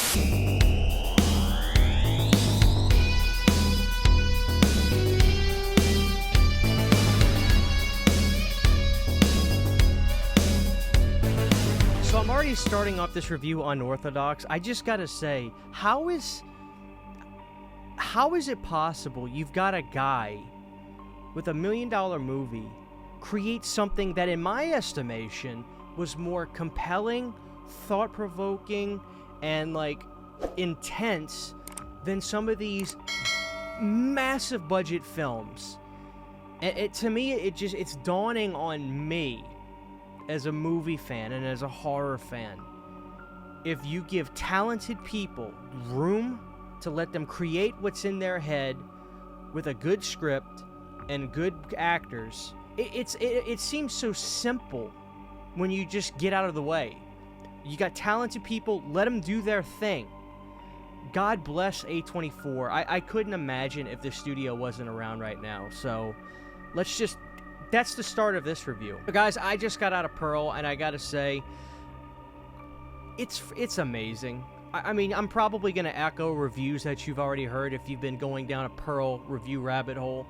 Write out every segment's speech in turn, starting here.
So I'm already starting off this review unorthodox. I just gotta say, how is it possible you've got a guy with $1 million movie create something that, in my estimation, was more compelling, thought-provoking, and, like, intense than some of these massive budget films? To me, it's dawning on me as a movie fan and as a horror fan. If you give talented people room to let them create what's in their head with a good script and good actors, it seems so simple when you just get out of the way. You got talented people, let them do their thing. God bless A24. I couldn't imagine if the studio wasn't around right now. So that's the start of this review. But guys, I just got out of Pearl, and I gotta say, it's amazing. I mean, I'm probably gonna echo reviews that you've already heard if you've been going down a Pearl review rabbit hole.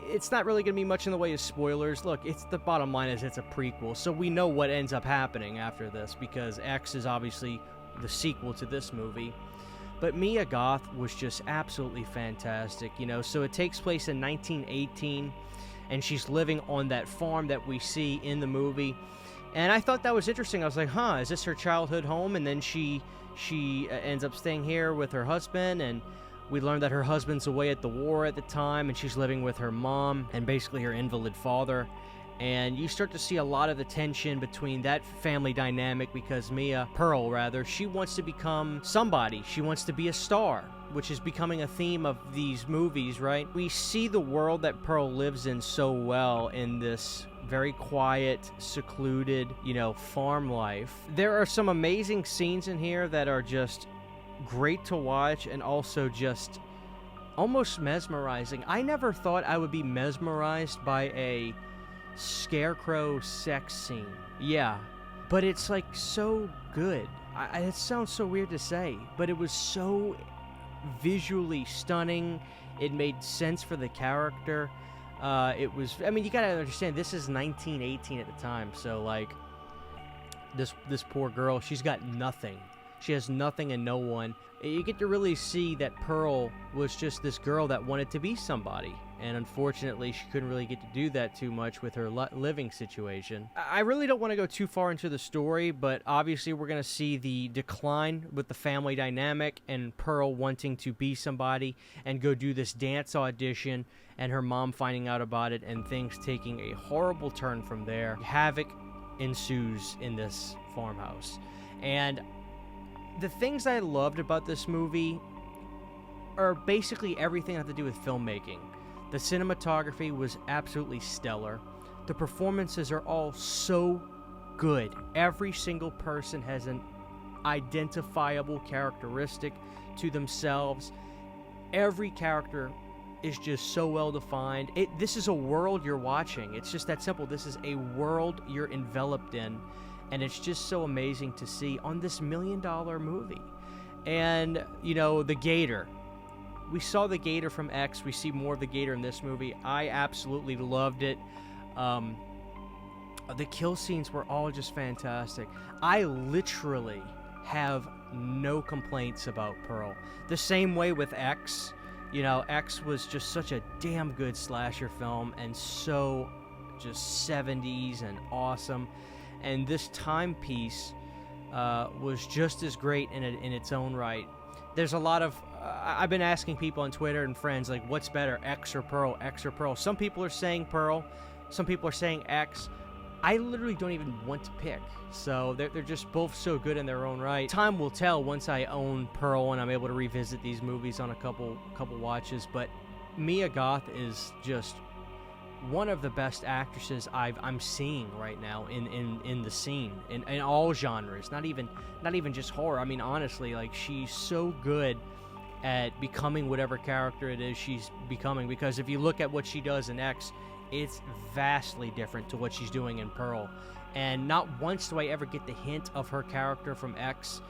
It's not really gonna be much in the way of spoilers. Look, the bottom line is it's a prequel, so we know what ends up happening after this, because X is obviously the sequel to this movie. But Mia Goth was just absolutely fantastic, you know. So it takes place in 1918, and she's living on that farm that we see in the movie. And I thought that was interesting. I was like, huh, is this her childhood home? And then she ends up staying here with her husband, and we learned that her husband's away at the war at the time, and she's living with her mom and basically her invalid father. And you start to see a lot of the tension between that family dynamic, because Pearl, she wants to become somebody. She wants to be a star, which is becoming a theme of these movies, right? We see the world that Pearl lives in so well in this very quiet, secluded, farm life. There are some amazing scenes in here that are just great to watch, and also just almost mesmerizing. I never thought I would be mesmerized by a scarecrow sex scene. Yeah, but it's like so good. It sounds so weird to say, but it was so visually stunning. It made sense for the character. You gotta understand, this is 1918 at the time, so like this poor girl, she's got nothing. She has nothing and no one. You get to really see that Pearl was just this girl that wanted to be somebody, and unfortunately she couldn't really get to do that too much with her living situation. I really don't want to go too far into the story, but obviously we're going to see the decline with the family dynamic, and Pearl wanting to be somebody and go do this dance audition, and her mom finding out about it, and things taking a horrible turn from there. Havoc ensues in this farmhouse. And the things I loved about this movie are basically everything that had to do with filmmaking. The cinematography was absolutely stellar. The performances are all so good. Every single person has an identifiable characteristic to themselves. Every character is just so well defined. This is a world you're watching. It's just that simple. This is a world you're enveloped in. And it's just so amazing to see on this $1 million movie. And, the gator. We saw the gator from X. We see more of the gator in this movie. I absolutely loved it. The kill scenes were all just fantastic. I literally have no complaints about Pearl. The same way with X. X was just such a damn good slasher film, and so just 70s and awesome. And this timepiece was just as great in its own right. There's a lot of... I've been asking people on Twitter and friends, like, what's better, X or Pearl? X or Pearl? Some people are saying Pearl. Some people are saying X. I literally don't even want to pick. So they're just both so good in their own right. Time will tell once I own Pearl and I'm able to revisit these movies on a couple watches. But Mia Goth is just one of the best actresses I'm seeing right now in the scene, in all genres, not even just horror. I mean, honestly, like, she's so good at becoming whatever character it is she's becoming, because if you look at what she does in X, it's vastly different to what she's doing in Pearl. And not once do I ever get the hint of her character from X.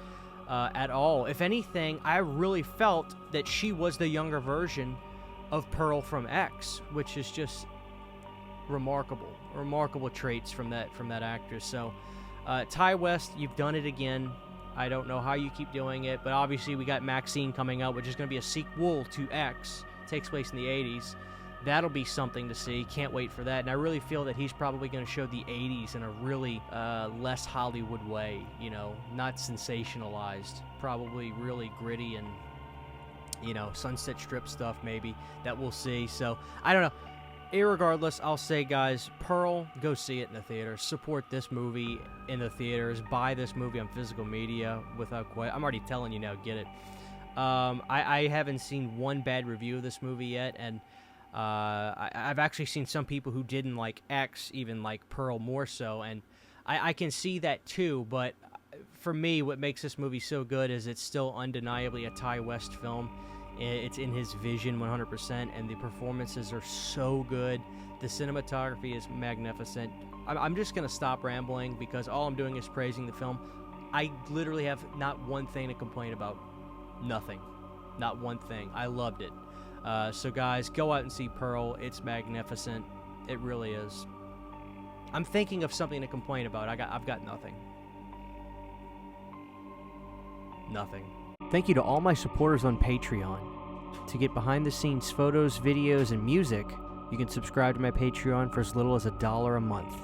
at all. If anything, I really felt that she was the younger version of Pearl from X, which is just remarkable traits from that actress. So Ty West, you've done it again. I don't know how you keep doing it, but obviously we got Maxine coming out, which is going to be a sequel to X. It takes place in the 80s. That'll be something to see. Can't wait for that. And I really feel that he's probably going to show the 80s in a really less Hollywood way, you know, not sensationalized, probably really gritty and, you know, Sunset Strip stuff maybe that we'll see. So I don't know. Irregardless, I'll say, guys, Pearl, go see it in the theaters. Support this movie in the theaters. Buy this movie on physical media without question. I'm already telling you now, get it. I haven't seen one bad review of this movie yet, and I've actually seen some people who didn't like X even like Pearl more so, and I can see that too, but for me, what makes this movie so good is it's still undeniably a Ty West film. It's in his vision 100%, and the performances are so good. The cinematography is magnificent. I'm just going to stop rambling because all I'm doing is praising the film. I literally have not one thing to complain about. Nothing. Not one thing. I loved it. So guys, go out and see Pearl. It's magnificent. It really is. I'm thinking of something to complain about. I've got nothing. Nothing. Thank you to all my supporters on Patreon. To get behind-the-scenes photos, videos, and music, you can subscribe to my Patreon for as little as $1 a month.